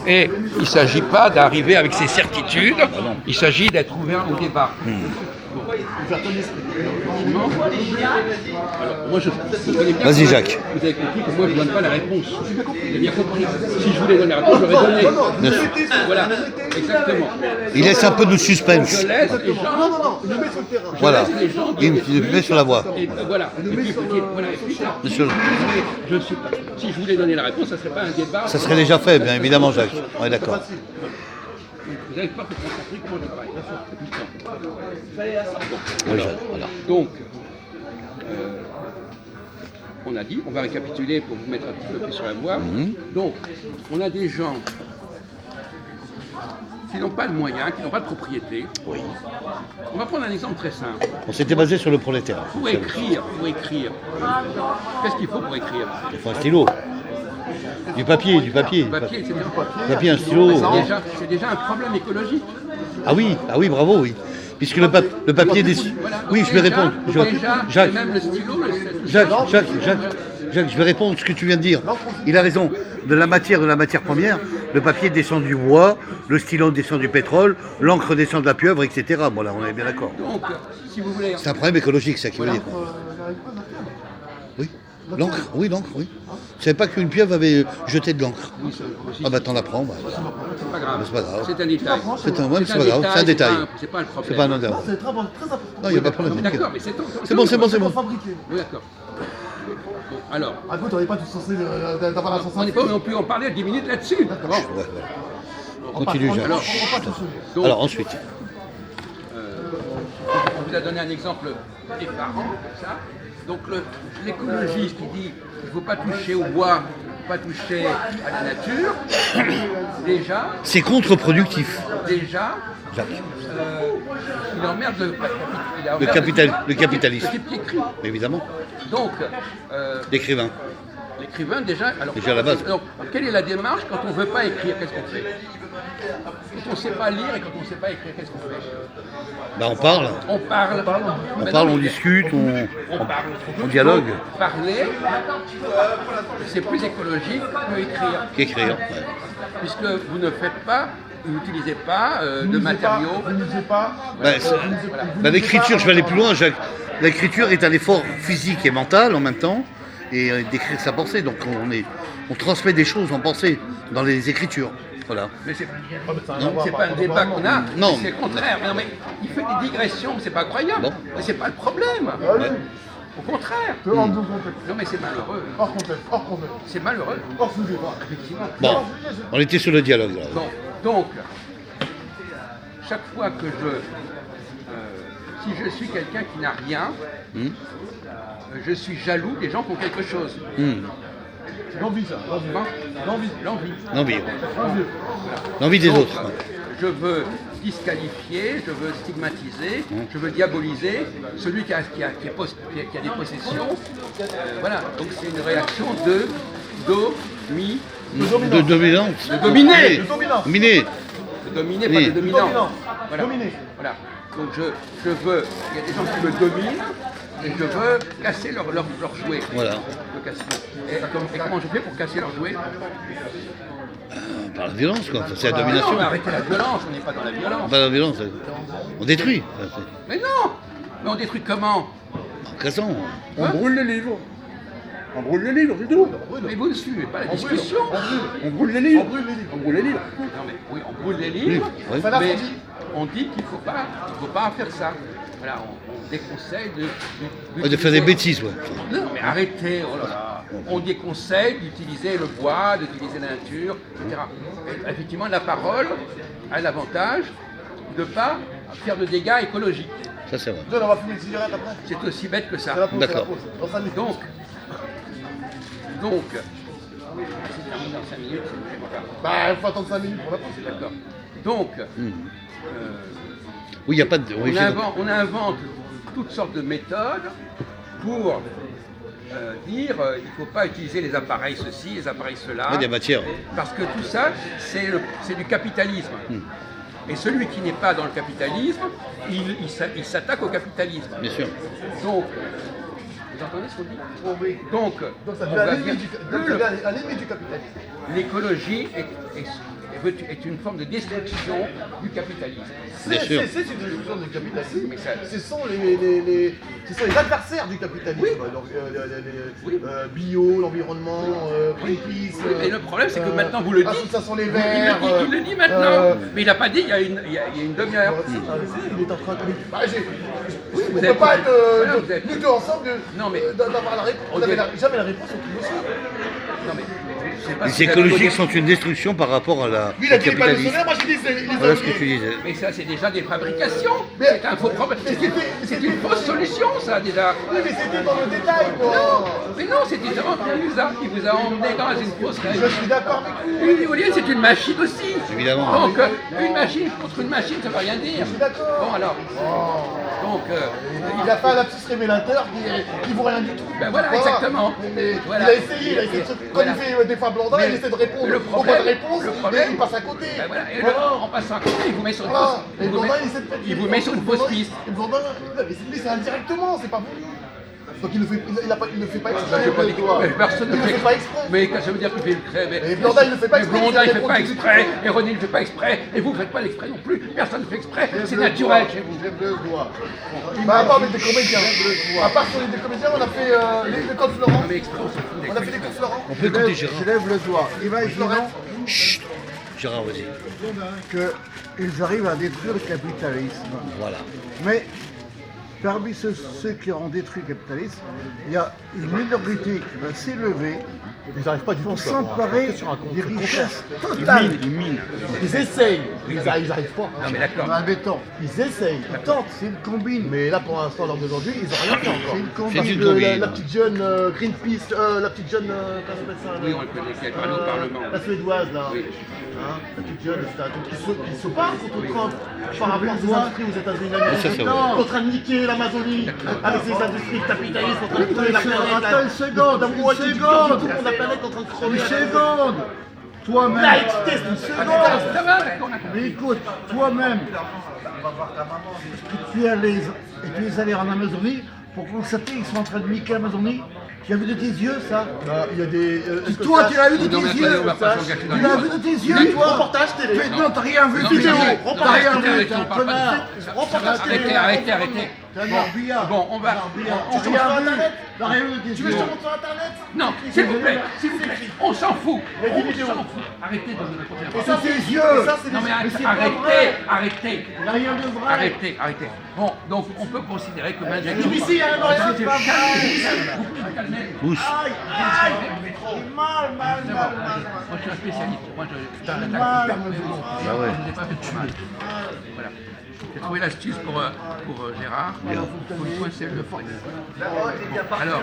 Et il ne s'agit pas d'arriver avec ses certitudes, il s'agit d'être ouvert au débat. Alors, moi, je connais bien. Vas-y, Jacques. Vous avez compris que moi, je ne donne pas la réponse. Vous avez bien compris. Si je voulais donner la réponse, j'aurais donné. Voilà, exactement. Il laisse un peu de suspense. Je laisse les gens. Voilà. Je laisse les gens Il dire met sur la voie. Et voilà. Et puis, voilà. Et puis, Monsieur. Si je voulais donner la réponse, ça ne serait pas un débat. Ça serait déjà fait, bien évidemment, Jacques. On est d'accord. Vous n'avez pas compris comment je travaille. Voilà. Donc, on a dit, on va récapituler pour vous mettre un petit peu plus sur la voie. Donc, on a des gens qui n'ont pas de moyens, qui n'ont pas de propriété. Oui. On va prendre un exemple très simple. On s'était basé sur le prolétaire. Pour écrire, qu'est-ce qu'il faut pour écrire? Il faut un stylo. Du papier. Du papier, etc. Papier, un stylo. C'est déjà un problème écologique. Ah oui, bravo, oui. Puisque le papier des... Voilà. Oui, je vais répondre. Jacques, même le stylo, Jacques, je vais répondre à ce que tu viens de dire. Il a raison. De la matière première, le papier descend du bois, le stylo descend du pétrole, l'encre descend de la pieuvre, etc. Bon, là, on est bien d'accord. Donc, si vous voulez... C'est un problème écologique, ça qui veut dire. Oui. L'encre, oui. Je savais pas qu'une pieuvre avait jeté de l'encre. Ah bah t'en apprends. Bah. C'est pas grave. C'est pas grave. C'est un détail. C'est un détail. C'est pas un problème. C'est pas un intérêt. C'est très important. Non, il n'y a pas de problème. D'accord, mais c'est C'est bon. Fabriqué. Oui, d'accord. Bon, alors, À coup, t'aurais pas tout censé d'avoir la sensation. on n'est pas non plus en parler 10 minutes là-dessus. Bon. Ouais. Continue, Jacques. Donc, Alors ensuite. on vous a donné un exemple effarant, ça. Donc l'écologiste qui dit qu'il ne faut pas toucher au bois, pas toucher à la nature, déjà, C'est contre-productif. il emmerde Le capitalisme. ce qui est écrit. Évidemment. Donc, L'écrivain. l'écrivain, déjà, alors, Déjà à la base. donc, quelle est la démarche quand on ne veut pas écrire? Qu'est-ce qu'on fait? Quand on ne sait pas lire et quand on ne sait pas écrire, qu'est-ce qu'on fait? Bah on parle. On parle. On discute, On parle. on dialogue. Donc, parler, c'est plus écologique qu'écrire. Qu'écrire. Ouais. Puisque vous ne faites pas, vous n'utilisez pas de matériaux. Vous ne lisez pas. L'écriture, je vais aller plus loin, Jacques. L'écriture est un effort physique et mental en même temps, et d'écrire sa pensée. Donc on transmet des choses en pensée dans les écritures. Voilà. Mais c'est pas un débat qu'on a, Non. c'est le contraire. Non, mais il fait des digressions, mais c'est pas croyable. Bon. Mais c'est pas le problème. Allez, Au contraire. en deux contextes. Non mais c'est malheureux. Hors contexte, hors contexte. C'est malheureux. Hors sujet. Effectivement. Bon, on était sur le dialogue là. Bon, donc, chaque fois que si je suis quelqu'un qui n'a rien, je suis jaloux des gens qui ont quelque chose. L'envie, ça. L'envie. L'envie. L'envie. L'envie des Donc, autres. je veux disqualifier, je veux stigmatiser, je veux diaboliser celui qui a des possessions. Voilà, donc c'est une réaction de De dominance. de dominer. De dominance. Dominé. De dominer, pas Oui. de dominant. Dominant. Voilà. Dominer. Voilà. Donc je veux, il y a des gens qui me dominent et je veux casser leurs jouets. Voilà. Je veux casser. Et comment je fais pour casser leurs jouets? Par la violence, quoi. C'est la Non, domination. mais arrêtez la violence, on n'est pas dans la violence. Pas la violence. On détruit. Mais non. Mais on détruit comment? En cassant. On brûle les livres. On brûle les livres, c'est tout. Mais vous ne suivez pas la discussion. On brûle les livres. On brûle les livres. Non mais oui, on brûle les livres, Oui. mais on dit qu'il ne faut pas faire ça. Voilà, on déconseille De faire des bêtises, ouais. Non mais arrêtez, oh là là. On déconseille d'utiliser le bois, d'utiliser la nature, etc. Et effectivement, la parole a l'avantage de ne pas faire de dégâts écologiques. Ça, c'est vrai. On va fumer une cigarette après. C'est aussi bête que ça. C'est la pause. D'accord. Dans 5 minutes. Donc, c'est terminé dans 5 minutes, c'est bon. Bah, il faut attendre 5 minutes pour la pause. D'accord. Donc, Oui, il n'y a pas de. Oui, on invente toutes sortes de méthodes pour dire il ne faut pas utiliser les appareils ceci, les appareils cela. des matières. Parce que tout ça, c'est du capitalisme. Et celui qui n'est pas dans le capitalisme, il s'attaque au capitalisme. Bien sûr. Donc, vous entendez ce qu'on dit? Oui. Donc, Donc ça on devient va à dire l'ennemi du capitalisme. l'écologie est est une forme de destruction du capitalisme. Bien sûr. C'est une destruction du capitalisme. Mais ça- Ce sont les adversaires du capitalisme. Oui. Donc, Oui. bio, l'environnement, Greenpeace. Et le problème, c'est que maintenant vous le dites. Association Les Il Verts. le dit maintenant. Mais il n'a pas dit il y a une demi-heure. Il est en train de. Bah, on vous ne avez peut pas compris. Voilà, être vous avez nous deux ensemble Non, mais- d'avoir la réponse. On n'avait jamais la réponse au tout dossier. Non, mais c'est pas Les ce que vous avez écologiques dit. sont une destruction par rapport à Lui, il a au dit les panneaux capitalisme. solaires, moi j'ai dit les Voilà ce que ouvriers. tu disais. Mais ça, c'est déjà des fabrications. Mais- C'est un faux problème. C'est une fausse solution, ça, déjà. Oui, mais c'était dans le détail, quoi. Mais non, c'est différent. Il vous a emmené dans une fausse Je règle. suis d'accord avec vous. Une éolienne, c'est une machine aussi. Évidemment. Donc, une machine contre une machine, ça ne veut rien dire. Je suis d'accord. Bon, alors. Donc, Il a fait un lapsus révélateur qui vaut rien du tout. Ben voilà, exactement. Mais Voilà. il a essayé, de se... Quand Voilà. il fait des fois Blandin, Mais il essaie de répondre le aux problème- bonnes réponses, le et problème- il passe à côté. ben voilà. Et Voilà. en passant à côté, il vous met sur une Voilà. fausse. Et Blandin, il essaie de Il vous met sur une fausse piste. Et Blandin, mais c'est indirectement, c'est pas voulu. Donc il ne fait pas exprès. Je sais pas, mais personne ne il ne fait pas exprès. Mais ça veut dire qu'il fait le crème. Et Blondin, il ne fait pas exprès, Blondin, il il ne fait pas répond exprès. Et René, il ne fait pas exprès. Et vous ne faites pas l'exprès non plus. Personne ne fait exprès. C'est naturel chez vous. Lève le doigt. Bah, à part avec des comédiens. À part sur les comédiens, on a fait les codes Florent. Mais exprès, on s'en fout des On a fait les codes Florent. On peut écouter Gérard. Je lève le doigt. Imaginons Chut. Gérard, vas-y. qu'ils arrivent à détruire le capitalisme. Voilà. Mais parmi ceux qui ont détruit le capitalisme, il y a une minorité qui va s'élever Ils n'arrivent pas du tout. pour ça. s'emparer Qu'est-ce que tu racontes? des C'est le richesses contraire. totales. Ils essayent. Ils n'arrivent pas. Non, mais d'accord. Dans un béton. Ils essayent. Ils tentent. C'est une combine. Mais là, pour l'instant, lors d'aujourd'hui, ils n'ont rien fait encore. C'est une Parce combine. que combine. la petite jeune Greenpeace, la petite jeune, comment on appelle ça Oui, on le connaît, qui a parlé au Parlement. La suédoise, là. Oui. Hein, la petite jeune, c'est un truc qui se bat contre Trump par rapport à ses industries aux États-Unis ça, c'est vrai. en train de niquer l'Amazonie avec ses industries capitalistes, en train de tuer la planète. Attends une seconde, la une moitié du seconde. tour de la planète en train de crever. Une seconde. Toi-même. Laïcité, c'est une seconde. Ça va, d'accord, on a compris. Mais écoute, toi-même, tu es allé en Amazonie pour constater qu'ils sont en train de niquer l'Amazonie. Tu as vu de tes yeux ça? Il y a des. Toi, tu l'as vu de Non, mais tes attendez, yeux? on va pas s'engager dans Tu l'as le vu de tes Il y a yeux, un toi? reportage télé. Mais non, t'as rien vu, Non, mais vidéo! arrêtez, T'as rien arrêtez, vu, arrêtez, t'es on un parle pas de connard! ça. Reportage télé. Arrêtez. T'es un arbillard! Bon, on va. Tu T'as te rien sur vu! Internet T'as rien vu de tes Tu veux que yeux! je te montre sur Internet? Non, s'il vous plaît. On s'en fout. Il y a des On vidéos. s'en fout. Arrêtez de me raconter Et n'importe ça, tes c'est yeux. et ça, c'est Non des- mais Mais c'est pas vrai. arrêtez. Il a rien de vrai! Arrêtez. Bon, donc on peut considérer que maintenant... Ici, il y a un Orient. C'est pas vrai! Calmez-vous. Pousse. Aïe! Aïe! Mal! Moi je suis un spécialiste. Moi je Mal. Bah ouais. ne vous ai pas fait trop mal. Voilà. J'ai trouvé l'astuce pour Gérard. Il faut lui coincer le poignet. Alors,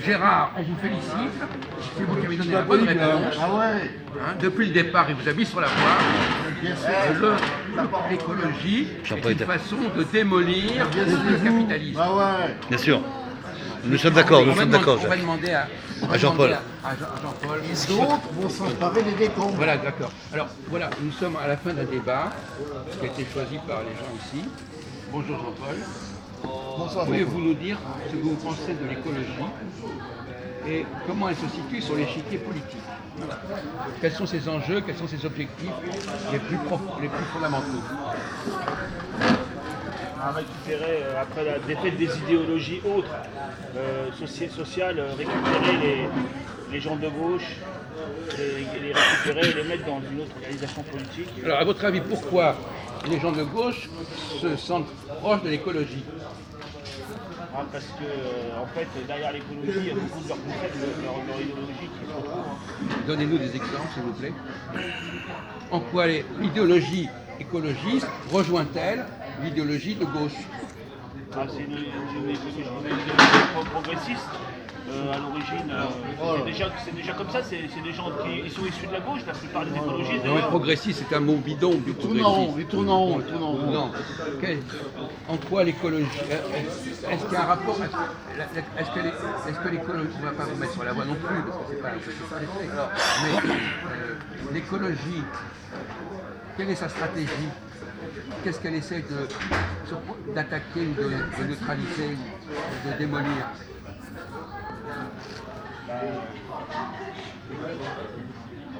Gérard, on vous félicite. C'est vous qui avez donné la bonne réponse. Ah ouais! Hein, depuis le départ, il vous a mis sur la voie. L'écologie est une façon de démolir le capitalisme. Ah ouais! Bien sûr. Nous sommes d'accord, nous sommes d'accord, On va Jacques. demander à Jean-Paul. Jean-Paul. D'autres vont s'emparer des décombres. Voilà, d'accord. Alors, voilà, nous sommes à la fin d'un débat qui a été choisi par les gens ici. Bonjour Jean-Paul. Bonsoir. Pouvez-vous nous dire ce que vous pensez de l'écologie et comment elle se situe sur l'échiquier politique? Quels sont ses enjeux, quels sont ses objectifs les plus fondamentaux? À récupérer, après la défaite des idéologies autres, sociales, récupérer les gens de gauche, les récupérer et les mettre dans une autre organisation politique. Alors, à votre avis, pourquoi les gens de gauche se sentent proches de l'écologie? Parce que, en fait, derrière l'écologie, il y a beaucoup de leurs concepts, leur idéologie qui se retrouvent. Donnez-nous des exemples, s'il vous plaît. En quoi l'idéologie écologiste rejoint-elle l'idéologie de gauche? C'est une idéologie progressiste. À l'origine, c'est déjà comme ça, c'est des gens qui sont issus de la gauche, la plupart des écologistes. Non, mais d'ailleurs. progressiste, c'est un mot bidon du progressiste. Il tourne en rond, il tourne en rond. Non. En quoi l'écologie... Est-ce qu'il y a un rapport... Est-ce que l'écologie... On ne va pas vous mettre sur la voie non plus, parce que c'est pas l'effet. Mais l'écologie, quelle est sa stratégie? Qu'est-ce qu'elle essaie d'attaquer ou de neutraliser ou de démolir?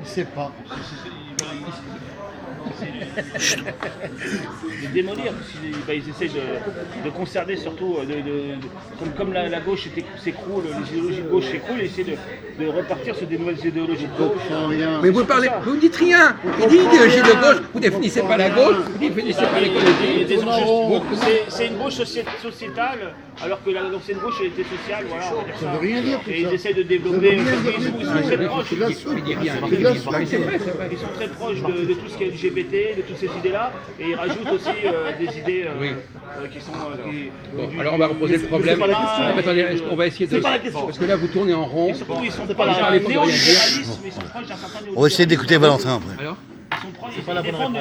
Il sait pas. De démolir, ils essaient de conserver surtout, comme la gauche s'écroule, les idéologies de gauche s'écroulent, ils essaient de repartir sur des nouvelles idéologies de gauche. Mais vous parlez, vous ne dites rien. Il dit idéologie de gauche, vous ne définissez pas la gauche, vous ne définissez pas l'écologie. C'est une gauche sociétale, alors que l'ancienne gauche elle était sociale, voilà. On va dire Ça veut rien dire, tout et ça. ils essaient de développer, Ça veut rien dire, ils sont très proches. c'est de la soupe. Il dit rien. C'est de la soupe. Ils sont très proches de tout ce qui est LGBT, de toutes ces idées-là, et ils rajoutent aussi des idées qui sont. Bon, alors on va reposer le problème. C'est pas la question. Attendez, on va essayer de. pas la question. Parce que là vous tournez en rond. Et surtout, ils sont Ils pas parlent le pas de rien dire. néolibéralisme, ils sont proches d'un certain néolibéralisme. On va essayer d'écouter Valentin après. Alors Ils sont proches, ils défendent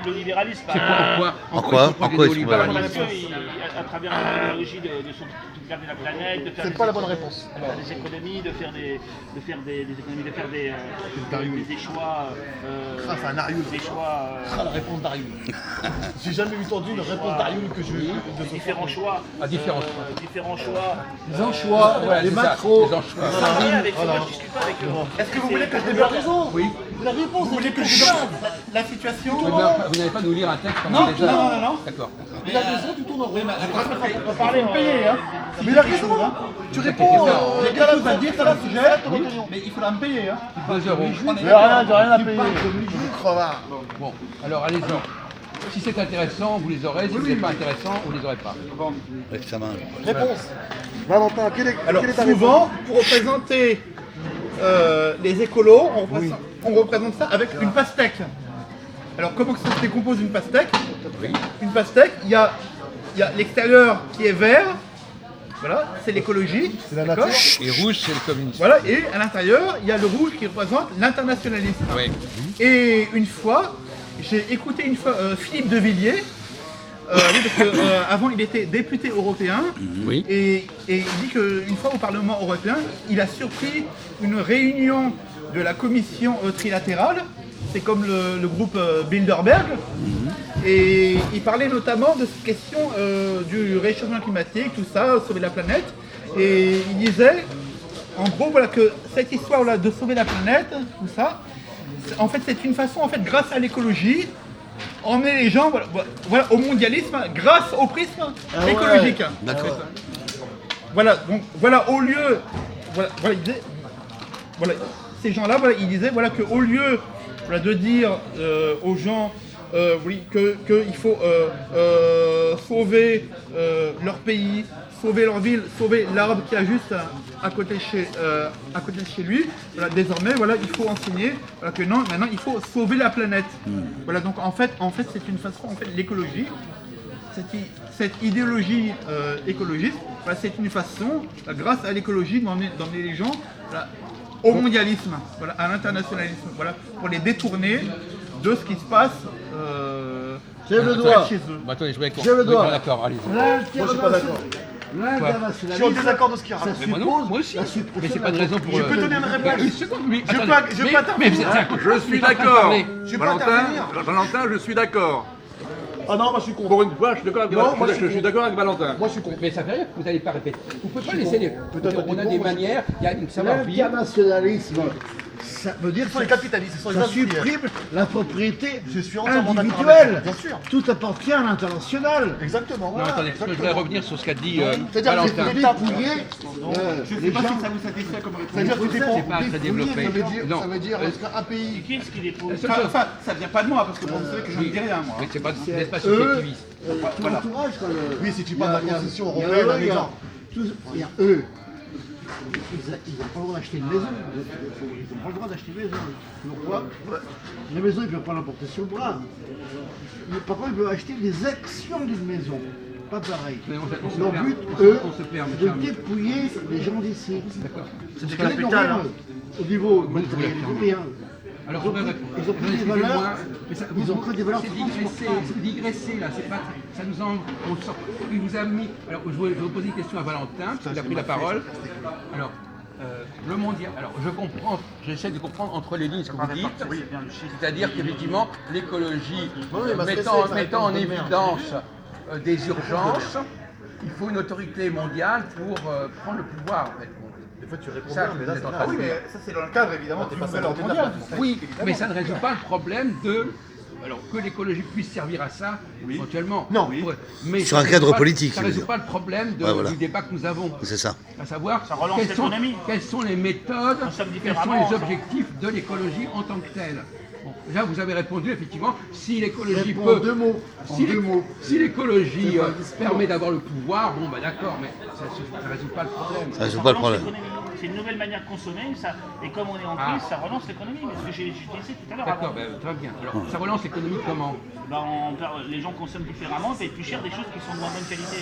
le libéralisme. c'est quoi En quoi ils sont libéralisme Parce que, à travers l'idéologie de garder la planète, de faire C'est pas la bonne réponse. des économies, de faire des économies, de faire des choix. Ah, c'est un Arioul. Des choix. La réponse d'Arioul. J'ai jamais entendu une réponse d'Arioul que je de Différents choix. différents Différents choix. Les anchois, Voilà, les c'est ça, macros. les anchois. Moi, je discute pas avec eux. Est-ce que vous voulez que je développe raison? Oui. La réponse, vous voulez que je développe la situation? Vous n'allez pas nous lire un texte pendant des heures. non. D'accord. Il a raison, tu tournes en rond. On va parler en payer, hein. Mais il a raison, hein. Tu réponds, les gars, là, vous allez dire, ça là, sujet, mais il faudra me payer, hein. 2 euros. J'ai rien à payer. Bon, alors allez-y. Si c'est intéressant, vous les aurez. Si ce n'est pas intéressant, vous les aurez pas. Avec sa main. Réponse. Valentin, Alors quelle est ta souvent, pour représenter les écolos, on représente ça avec une pastèque. Alors comment ça se décompose une pastèque? Une pastèque, il y a l'extérieur qui est vert, voilà, c'est l'écologie, C'est la d'accord. nature. Et rouge, c'est le communisme. Voilà, et à l'intérieur, il y a le rouge qui représente l'internationalisme. Oui. Et une fois, j'ai écouté Philippe de Villiers, oui, parce qu'avant il était député européen, Oui. et il dit qu'une fois au Parlement européen, il a surpris une réunion de la commission trilatérale, c'est comme le groupe Bilderberg, et il parlait notamment de cette question du réchauffement climatique, tout ça, sauver la planète, et il disait, en gros, voilà, que cette histoire-là de sauver la planète, tout ça, en fait, c'est une façon, en fait, grâce à l'écologie, emmener les gens voilà, au mondialisme grâce au prisme écologique. D'accord. Voilà, donc voilà, au lieu, voilà, il disait, voilà, ces gens-là, voilà, ils disaient voilà, qu'au lieu voilà, de dire aux gens oui, qu'il faut sauver leur pays, sauver leur ville, sauver l'arbre qui a juste à côté de chez lui, voilà, désormais voilà, il faut enseigner voilà, que non, maintenant il faut sauver la planète. Voilà, donc en fait c'est une façon, en fait, l'écologie, cette idéologie écologiste, voilà, c'est une façon, grâce à l'écologie, d'emmener les gens voilà, au mondialisme, voilà, à l'internationalisme, voilà, pour les détourner de ce qui se passe Lève le doigt. chez eux. Bah, attendez, je voudrais qu'on... Je le dois. Oui, d'accord, allez-y. Moi, je suis pas d'accord. L'internationalisme. Je suis en désaccord de ce qu'il Ça raconte. Mais moi non, moi aussi. Mais c'est pas une raison pour... Je peux donner une réponse. Une seconde, oui. Je attendez. peux Mais intervenir. je suis d'accord. Je peux intervenir. Valentin, je suis d'accord. Ah non, moi je suis contre. Pour une fois, je suis d'accord avec, Non, moi, je suis d'accord avec Valentin. Moi je suis contre. Mais ça fait rien que vous n'allez pas répéter. Vous ne pouvez pas laisser les... Peut-être On a des manières, il y a une savoir-vivre. L'internationalisme, ça veut dire C'est le capitalisme, c'est ça supprime la propriété Je suis entièrement d'accord avec individuelle. vous, bien sûr. Tout appartient à l'international. Exactement. Non, voilà, attendez, je voudrais exactement. revenir sur ce qu'a dit C'est-à-dire que Valentin. c'est Dépouiller Je ne sais les pas gens. si ça vous satisfait comme réponse. C'est-à-dire Tout que dépend. C'est pas très développé. Non. Ça veut dire est-ce qu'un pays. Qui est-ce qui dépose? Enfin, ça vient pas de moi, parce que vous savez que je ne dis rien, moi. Mais c'est pas, n'est-ce pas eux, subjectiviste. tout l'entourage. quoi, Oui, si tu parles de la transition il y a européenne, eux, un il y a exemple. il y a eux. Ils n'ont pas le droit d'acheter une maison. Ils n'ont pas le droit d'acheter une maison. Pourquoi? Les maisons, ils ne peuvent pas l'emporter sur le bras. Mais par contre, ils peuvent acheter des actions d'une maison. Pas pareil. Mais on se Leur perd. but, On eux, se perd, c'est mon de cher. dépouiller les gens d'ici. D'accord. C'est du Parce qu'ils n'ont capital. rien, hein. eux. Au niveau matériel, ils n'ont rien. Alors, Ils ont je voudrais pris- répondre. ils ont pris des Excusez-moi, valeurs. mais ça- Ils ont pris des valeurs C'est digresser, c'est digresser là, c'est pas, ça nous en, on sort, il vous a mis, alors je vais vous poser une question à Valentin, parce qu'il a pris la parole. Alors, le mondial, alors je comprends, j'essaie de comprendre entre les lignes ce que vous dites, c'est-à-dire qu'effectivement l'écologie, mettant en évidence des urgences, il faut une autorité mondiale pour prendre le pouvoir en fait. Des fois, tu réponds Ça, bien, mais là, vous êtes en c'est train de oui, mais dire. ça, c'est dans le cadre, évidemment, du nouvel ordre mondial. Oui, mais ça ne résout pas le problème de. Alors que l'écologie puisse servir à ça, éventuellement. Non. Mais Sur ça un résout cadre pas- politique, Ça je ne veux résout dire. pas le problème Ouais, voilà. du débat que nous avons. C'est ça. À savoir, Ça relance l'économie. quelles sont les méthodes, Consomme quels sont différemment, les ça. objectifs de l'écologie en tant que telle. Bon, déjà, vous avez répondu, effectivement, si l'écologie Réponds peut. en 2 mots. En Si 2 mots. si l'écologie C'est pas un discours. permet d'avoir le pouvoir, bon, bah d'accord, mais ça ne résout pas le problème. Ça résout Ça pas le relance problème. l'économie. C'est une nouvelle manière de consommer, ça, et comme on est en Ah. crise, ça relance l'économie. Mais ce que j'ai dit tout à l'heure, D'accord, avant. ben, très bien. Alors, ça relance l'économie comment? Les gens consomment différemment, payent plus cher des choses qui sont de moins bonne qualité.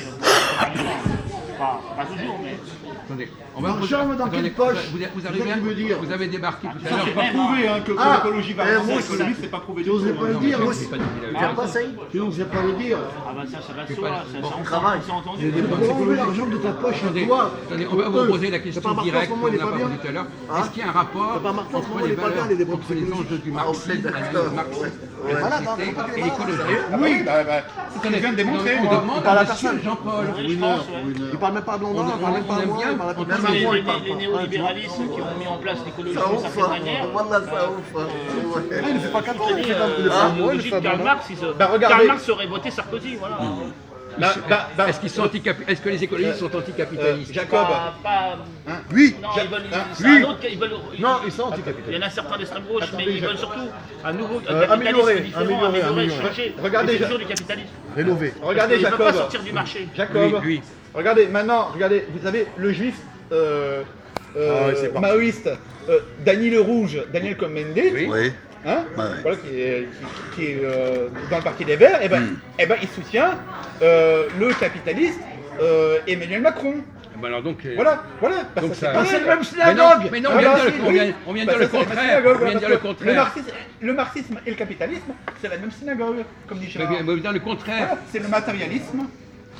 Pas toujours, mais. Attendez, on va L'argent, poser- dans quelle attendez, poche vous C'est arrivez ça qu'il veut dire. vous avez débarqué tout à Ça, l'heure. c'est Pas même, prouvé hein, que Ah, l'écologie va eh, avancer, moi, l'économie, c'est pas prouvé du Tu tout. n'osais pas le Non, dire, mais moi. c'est pas dit qu'il avait Tu n'as raison. pas ça. Tu n'osais pas le dire. Ah bah ça va de C'est soi, pas- ça, bon, ça, on travail. s'est entendu. Pourquoi enlever l'argent de ta poche à Attendez, toi attendez, on va vous poser la question T'as pas remarqué en directe ce qu'on moment, il est n'a pas pas bien posée tout à l'heure. Hein Est-ce qu'il y a un rapport T'as pas remarqué en ce entre moment, il les est pas bien, valeurs, il est des entre les enjeux du marxisme, l'analyse marxiste, Ouais. la Malade, hein, société faut pas qu'il et est malade, l'écologie? Oui, c'est ce que je viens de démontrer. On moi. demande parle à à monsieur personne. Jean-Paul. Oui, je pense, ouais. Il parle même pas à Blondin, il parle même pas à on aime moi, bien il parle à entre même C'est à moi, les, il parle les pas. néolibéralistes qui ont mis en place l'écologie Ça d'une ouf, certaine hein. manière. Voilà, ça ouf. hein. Ouais. Il ne fait pas 4 ans, il fait L'idéologie pas de Karl Marx, regardez. Karl Marx aurait voté Sarkozy, voilà. Est-ce qu'ils sont est-ce que les écologistes sont anticapitalistes? Jacob, Oui. Non, ils veulent. C'est Oui. un autre. Ils veulent. Non, ils sont Il anticapitalistes. y en a certains d'extrême gauche, mais ils veulent surtout un nouveau améliorer, capitalisme différent, améliorer, améliorer. changer. Regardez, Mais c'est toujours du capitalisme. Rénové. regardez Ils ne peuvent pas Jacob. sortir du marché. Jacob, Lui. regardez maintenant, regardez, vous avez le juif c'est parti. maoïste Daniel Rouge, Daniel Cohn-Bendit, Oui. Oui. hein, Ouais. voilà, qui est dans le parti des Verts, et ben, il soutient le capitaliste Emmanuel Macron. Ben alors donc, Voilà. Bah, donc ça, ça. c'est pareil. C'est le même Mais non, synagogue. mais non, on Voilà, vient de dire c'est- le- on vient- on vient de dire le ça, c'est la contraire. synagogue, On vient de dire le parce que contraire. le marxisme et le capitalisme, c'est la même synagogue, comme dit Mais Gérard. on vient de dire le contraire. Voilà, c'est le matérialisme.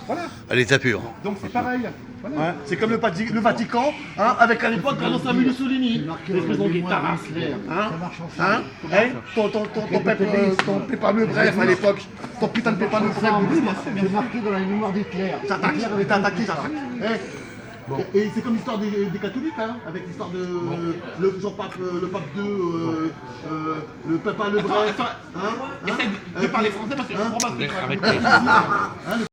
Voilà, À l'état pur. donc c'est pareil. Voilà. Ouais, c'est comme le Vatican, hein, avec à l'époque Carlo Mussolini. Marqué Les dans prisons la des mémoire Taras. d'Hitler. Hein Ça marche Hein ensemble. Ton pépameux bref à l'époque. Ton putain de pépameux bref. C'est marqué dans la mémoire d'Hitler. T'attaques, Hitler avait t'as attaqué, ça. Et c'est comme l'histoire des catholiques, hein, avec l'histoire de le Jean-Pape, le pape II, le papa le bref. Attends, essaie de parler français parce que je comprends pas ce que tu racontes. Arrêtez.